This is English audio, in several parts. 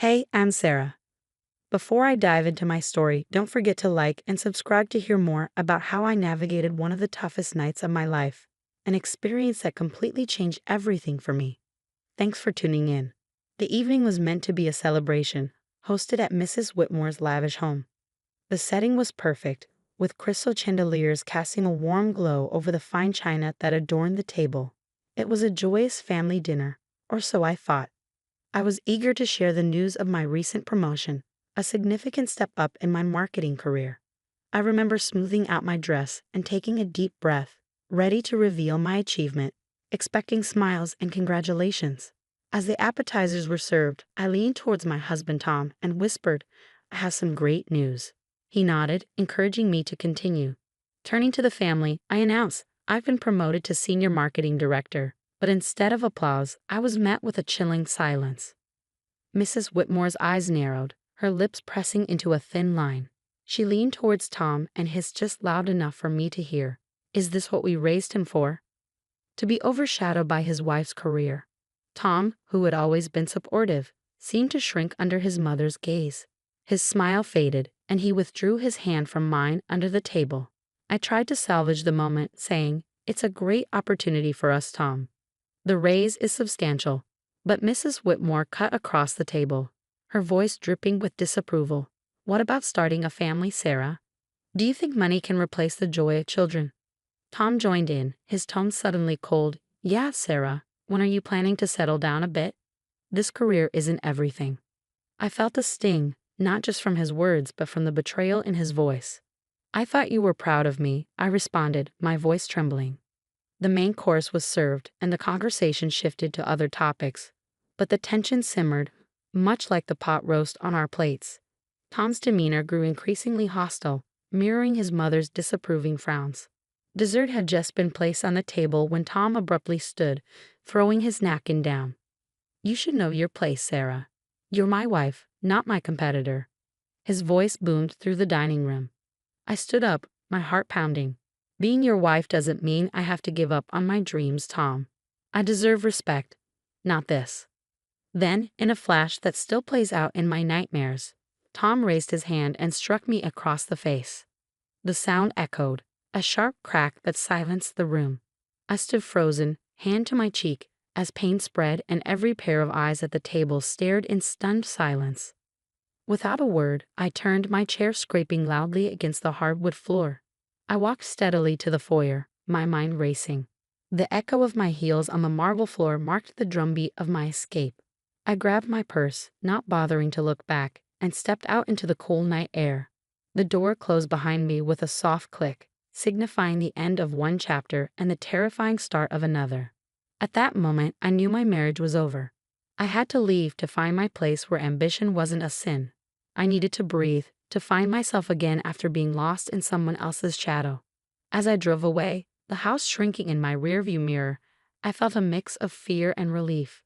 Hey, I'm Sarah. Before I dive into my story, don't forget to like and subscribe to hear more about how I navigated one of the toughest nights of my life, an experience that completely changed everything for me. Thanks for tuning in. The evening was meant to be a celebration, hosted at Mrs. Whitmore's lavish home. The setting was perfect, with crystal chandeliers casting a warm glow over the fine china that adorned the table. It was a joyous family dinner, or so I thought. I was eager to share the news of my recent promotion, a significant step up in my marketing career. I remember smoothing out my dress and taking a deep breath, ready to reveal my achievement, expecting smiles and congratulations. As the appetizers were served, I leaned towards my husband Tom and whispered, "I have some great news." He nodded, encouraging me to continue. Turning to the family, I announced, "I've been promoted to senior marketing director." But instead of applause, I was met with a chilling silence. Mrs. Whitmore's eyes narrowed, her lips pressing into a thin line. She leaned towards Tom and hissed just loud enough for me to hear. "Is this what we raised him for?" To be overshadowed by his wife's career. Tom, who had always been supportive, seemed to shrink under his mother's gaze. His smile faded, and he withdrew his hand from mine under the table. I tried to salvage the moment, saying, "It's a great opportunity for us, Tom. The raise is substantial." But Mrs. Whitmore cut across the table, her voice dripping with disapproval. "What about starting a family, Sarah? Do you think money can replace the joy of children?" Tom joined in, his tone suddenly cold. "Yeah, Sarah, when are you planning to settle down a bit? This career isn't everything." I felt a sting, not just from his words, but from the betrayal in his voice. "I thought you were proud of me," I responded, my voice trembling. The main course was served, and the conversation shifted to other topics. But the tension simmered, much like the pot roast on our plates. Tom's demeanor grew increasingly hostile, mirroring his mother's disapproving frowns. Dessert had just been placed on the table when Tom abruptly stood, throwing his napkin down. "You should know your place, Sarah. You're my wife, not my competitor." His voice boomed through the dining room. I stood up, my heart pounding. "Being your wife doesn't mean I have to give up on my dreams, Tom. I deserve respect, not this." Then, in a flash that still plays out in my nightmares, Tom raised his hand and struck me across the face. The sound echoed, a sharp crack that silenced the room. I stood frozen, hand to my cheek, as pain spread and every pair of eyes at the table stared in stunned silence. Without a word, I turned, my chair scraping loudly against the hardwood floor. I walked steadily to the foyer, my mind racing. The echo of my heels on the marble floor marked the drumbeat of my escape. I grabbed my purse, not bothering to look back, and stepped out into the cool night air. The door closed behind me with a soft click, signifying the end of one chapter and the terrifying start of another. At that moment, I knew my marriage was over. I had to leave to find my place where ambition wasn't a sin. I needed to breathe, to find myself again after being lost in someone else's shadow. As I drove away, the house shrinking in my rearview mirror, I felt a mix of fear and relief.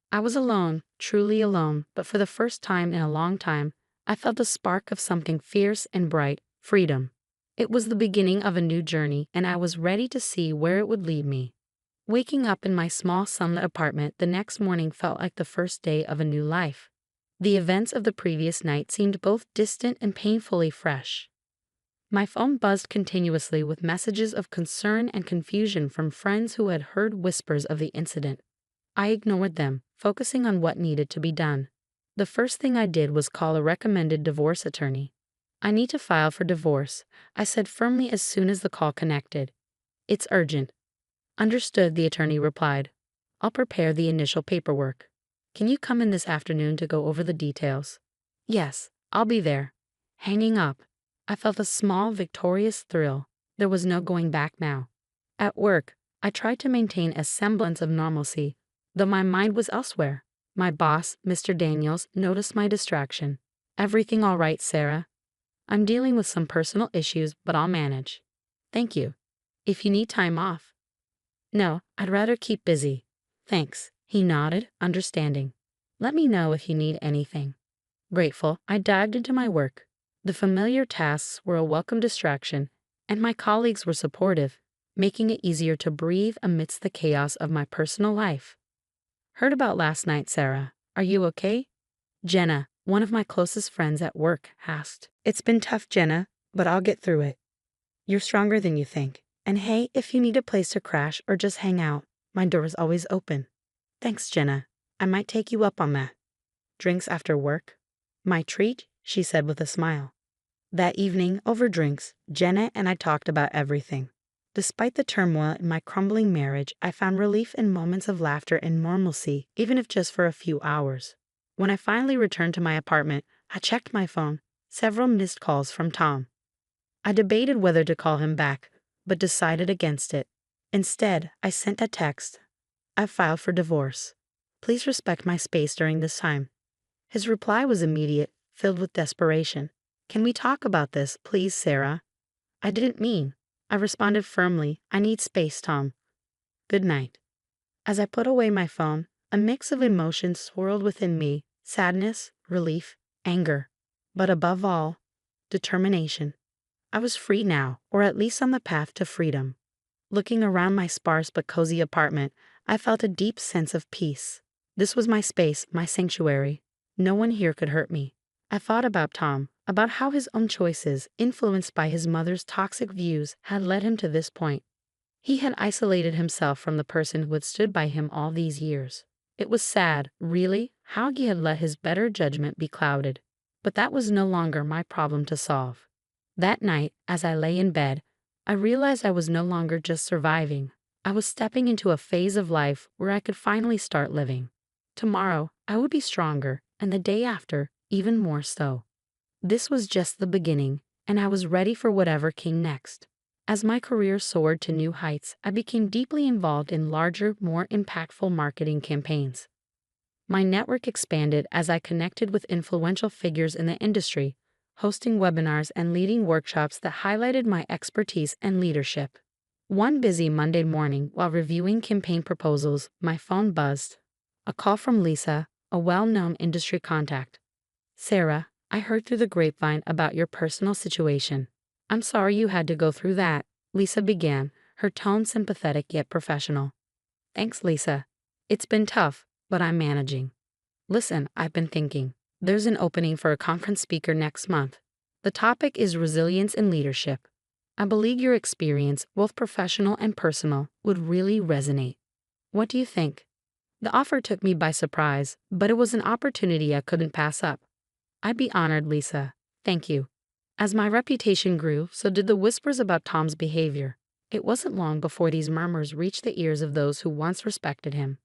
I was alone, truly alone, but for the first time in a long time, I felt a spark of something fierce and bright, freedom. It was the beginning of a new journey, and I was ready to see where it would lead me. Waking up in my small sunlit apartment the next morning felt like the first day of a new life. The events of the previous night seemed both distant and painfully fresh. My phone buzzed continuously with messages of concern and confusion from friends who had heard whispers of the incident. I ignored them, focusing on what needed to be done. The first thing I did was call a recommended divorce attorney. "I need to file for divorce," I said firmly as soon as the call connected. "It's urgent." "Understood," the attorney replied. "I'll prepare the initial paperwork. Can you come in this afternoon to go over the details?" "Yes, I'll be there." Hanging up, I felt a small, victorious thrill. There was no going back now. At work, I tried to maintain a semblance of normalcy, though my mind was elsewhere. My boss, Mr. Daniels, noticed my distraction. "Everything all right, Sarah?" "I'm dealing with some personal issues, but I'll manage." "Thank you. If you need time off." "No, I'd rather keep busy." "Thanks." He nodded, understanding. "Let me know if you need anything." Grateful, I dived into my work. The familiar tasks were a welcome distraction, and my colleagues were supportive, making it easier to breathe amidst the chaos of my personal life. "Heard about last night, Sarah. Are you okay?" "Jenna, one of my closest friends at work asked. It's been tough, Jenna, but I'll get through it. You're stronger than you think. And hey, if you need a place to crash or just hang out, my door is always open. Thanks, Jenna. I might take you up on that. Drinks after work? My treat, she said with a smile. That evening, over drinks, Jenna and I talked about everything. Despite the turmoil in my crumbling marriage, I found relief in moments of laughter and normalcy, even if just for a few hours. When I finally returned to my apartment, I checked my phone. Several missed calls from Tom. I debated whether to call him back, but decided against it. Instead, I sent a text. I've filed for divorce. Please respect my space during this time. His reply was immediate, filled with desperation. Can we talk about this, please, Sarah? I didn't mean. I responded firmly. I need space, Tom. Good night. As I put away my phone, a mix of emotions swirled within me: sadness, relief, anger. But above all, determination. I was free now, or at least on the path to freedom. Looking around my sparse but cozy apartment, I felt a deep sense of peace. This was my space, my sanctuary. No one here could hurt me. I thought about Tom, about how his own choices, influenced by his mother's toxic views, had led him to this point. He had isolated himself from the person who had stood by him all these years. It was sad, really, how he had let his better judgment be clouded. But that was no longer my problem to solve. That night, as I lay in bed, I realized I was no longer just surviving. I was stepping into a phase of life where I could finally start living. Tomorrow, I would be stronger, and the day after, even more so. This was just the beginning, and I was ready for whatever came next. As my career soared to new heights, I became deeply involved in larger, more impactful marketing campaigns. My network expanded as I connected with influential figures in the industry, hosting webinars and leading workshops that highlighted my expertise and leadership. One busy Monday morning, while reviewing campaign proposals, my phone buzzed. A call from Lisa, a well-known industry contact. Sarah, I heard through the grapevine about your personal situation. I'm sorry you had to go through that, Lisa began, her tone sympathetic yet professional. Thanks, Lisa. It's been tough, but I'm managing. Listen, I've been thinking. There's an opening for a conference speaker next month. The topic is resilience in leadership. I believe your experience, both professional and personal, would really resonate. What do you think? The offer took me by surprise, but it was an opportunity I couldn't pass up. I'd be honored, Lisa. Thank you. As my reputation grew, so did the whispers about Tom's behavior. It wasn't long before these murmurs reached the ears of those who once respected him.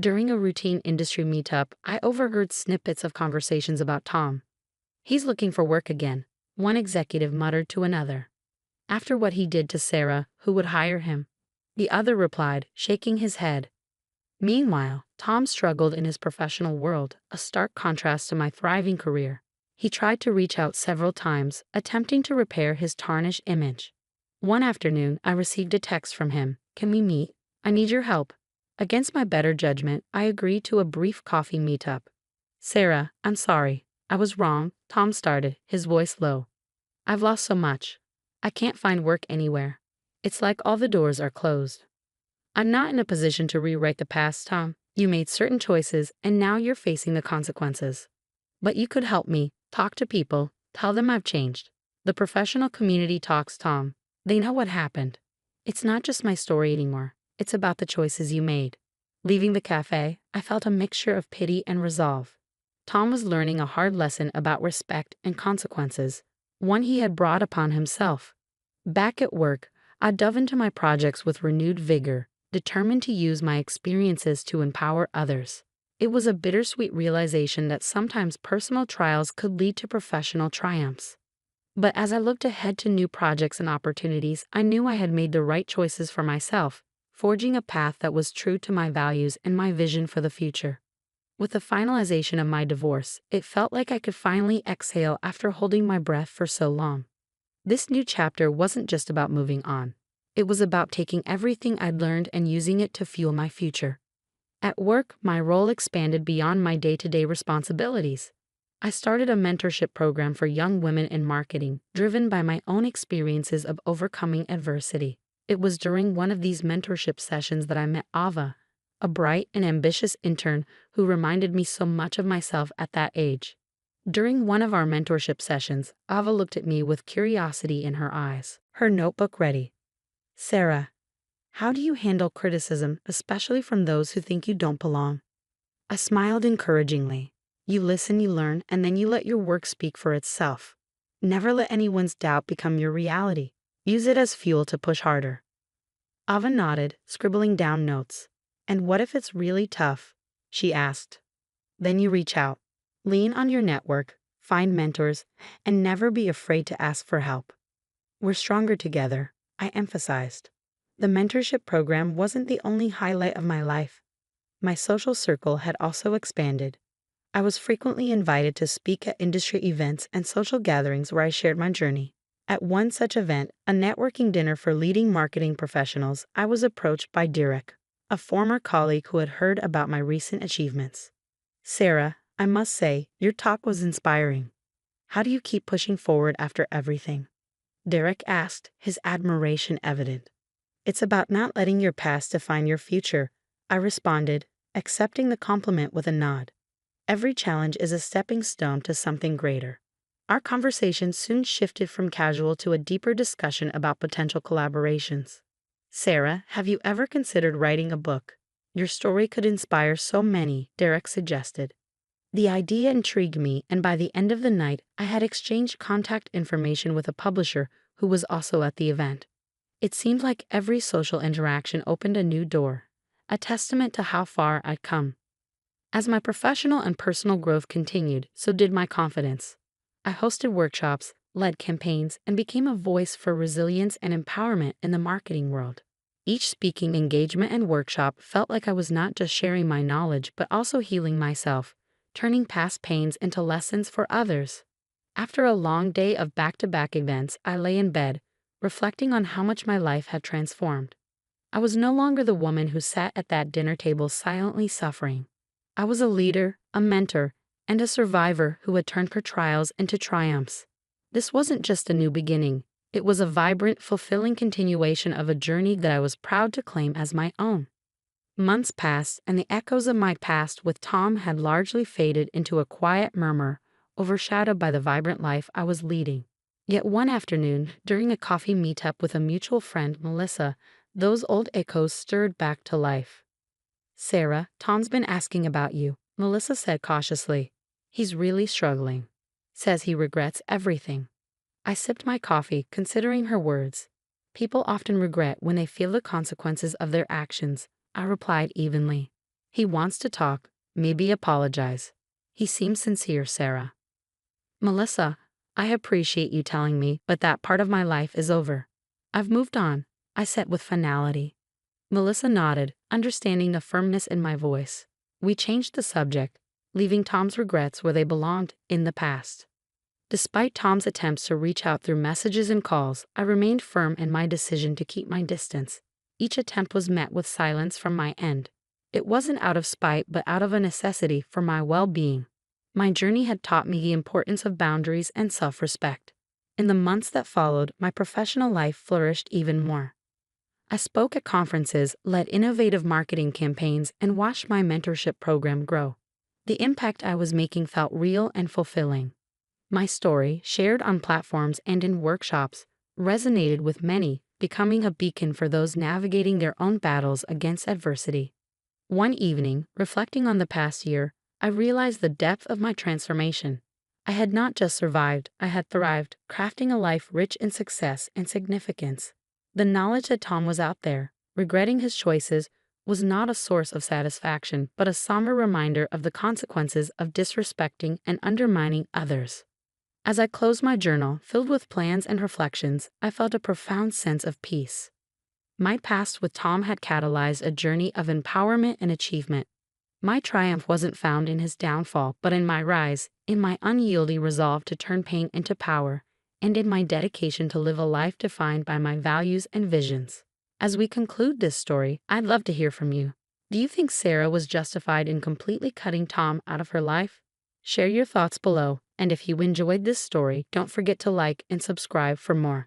During a routine industry meetup, I overheard snippets of conversations about Tom. He's looking for work again, one executive muttered to another. After what he did to Sarah, who would hire him? The other replied, shaking his head. Meanwhile, Tom struggled in his professional world, a stark contrast to my thriving career. He tried to reach out several times, attempting to repair his tarnished image. One afternoon, I received a text from him. Can we meet? I need your help. Against my better judgment, I agreed to a brief coffee meetup. Sarah, I'm sorry. I was wrong, Tom started, his voice low. I've lost so much. I can't find work anywhere. It's like all the doors are closed. I'm not in a position to rewrite the past, Tom. You made certain choices, and now you're facing the consequences. But you could help me. Talk to people. Tell them I've changed. The professional community talks, Tom. They know what happened. It's not just my story anymore. It's about the choices you made. Leaving the cafe, I felt a mixture of pity and resolve. Tom was learning a hard lesson about respect and consequences, one he had brought upon himself. Back at work, I dove into my projects with renewed vigor, determined to use my experiences to empower others. It was a bittersweet realization that sometimes personal trials could lead to professional triumphs. But as I looked ahead to new projects and opportunities, I knew I had made the right choices for myself, forging a path that was true to my values and my vision for the future. With the finalization of my divorce, it felt like I could finally exhale after holding my breath for so long. This new chapter wasn't just about moving on. It was about taking everything I'd learned and using it to fuel my future. At work, my role expanded beyond my day-to-day responsibilities. I started a mentorship program for young women in marketing, driven by my own experiences of overcoming adversity. It was during one of these mentorship sessions that I met Ava, a bright and ambitious intern who reminded me so much of myself at that age. During one of our mentorship sessions, Ava looked at me with curiosity in her eyes, her notebook ready. "Sarah, how do you handle criticism, especially from those who think you don't belong?" I smiled encouragingly. "You listen, you learn, and then you let your work speak for itself. Never let anyone's doubt become your reality. Use it as fuel to push harder." Ava nodded, scribbling down notes. "And what if it's really tough?" she asked. "Then you reach out. Lean on your network, find mentors, and never be afraid to ask for help." "We're stronger together," I emphasized. The mentorship program wasn't the only highlight of my life. My social circle had also expanded. I was frequently invited to speak at industry events and social gatherings where I shared my journey. At one such event, a networking dinner for leading marketing professionals, I was approached by Derek, a former colleague who had heard about my recent achievements. "Sarah, I must say, your talk was inspiring. How do you keep pushing forward after everything?" Derek asked, his admiration evident. "It's about not letting your past define your future," I responded, accepting the compliment with a nod. "Every challenge is a stepping stone to something greater." Our conversation soon shifted from casual to a deeper discussion about potential collaborations. "Sarah, have you ever considered writing a book? Your story could inspire so many," Derek suggested. The idea intrigued me, and by the end of the night, I had exchanged contact information with a publisher who was also at the event. It seemed like every social interaction opened a new door, a testament to how far I'd come. As my professional and personal growth continued, so did my confidence. I hosted workshops, led campaigns, and became a voice for resilience and empowerment in the marketing world. Each speaking engagement and workshop felt like I was not just sharing my knowledge but also healing myself, turning past pains into lessons for others. After a long day of back-to-back events, I lay in bed, reflecting on how much my life had transformed. I was no longer the woman who sat at that dinner table silently suffering. I was a leader, a mentor, and a survivor who had turned her trials into triumphs. This wasn't just a new beginning. It was a vibrant, fulfilling continuation of a journey that I was proud to claim as my own. Months passed, and the echoes of my past with Tom had largely faded into a quiet murmur, overshadowed by the vibrant life I was leading. Yet one afternoon, during a coffee meetup with a mutual friend, Melissa, those old echoes stirred back to life. "Sarah, Tom's been asking about you," Melissa said cautiously. "He's really struggling. Says he regrets everything." I sipped my coffee, considering her words. "People often regret when they feel the consequences of their actions," I replied evenly. "He wants to talk, maybe apologize. He seems sincere, Sarah." "Melissa, I appreciate you telling me, but that part of my life is over. I've moved on," I said with finality. Melissa nodded, understanding the firmness in my voice. We changed the subject, leaving Tom's regrets where they belonged, in the past. Despite Tom's attempts to reach out through messages and calls, I remained firm in my decision to keep my distance. Each attempt was met with silence from my end. It wasn't out of spite, but out of a necessity for my well-being. My journey had taught me the importance of boundaries and self-respect. In the months that followed, my professional life flourished even more. I spoke at conferences, led innovative marketing campaigns, and watched my mentorship program grow. The impact I was making felt real and fulfilling. My story, shared on platforms and in workshops, resonated with many, becoming a beacon for those navigating their own battles against adversity. One evening, reflecting on the past year, I realized the depth of my transformation. I had not just survived, I had thrived, crafting a life rich in success and significance. The knowledge that Tom was out there, regretting his choices, was not a source of satisfaction, but a somber reminder of the consequences of disrespecting and undermining others. As I closed my journal, filled with plans and reflections, I felt a profound sense of peace. My past with Tom had catalyzed a journey of empowerment and achievement. My triumph wasn't found in his downfall, but in my rise, in my unyielding resolve to turn pain into power, and in my dedication to live a life defined by my values and visions. As we conclude this story, I'd love to hear from you. Do you think Sarah was justified in completely cutting Tom out of her life? Share your thoughts below, and if you enjoyed this story, don't forget to like and subscribe for more.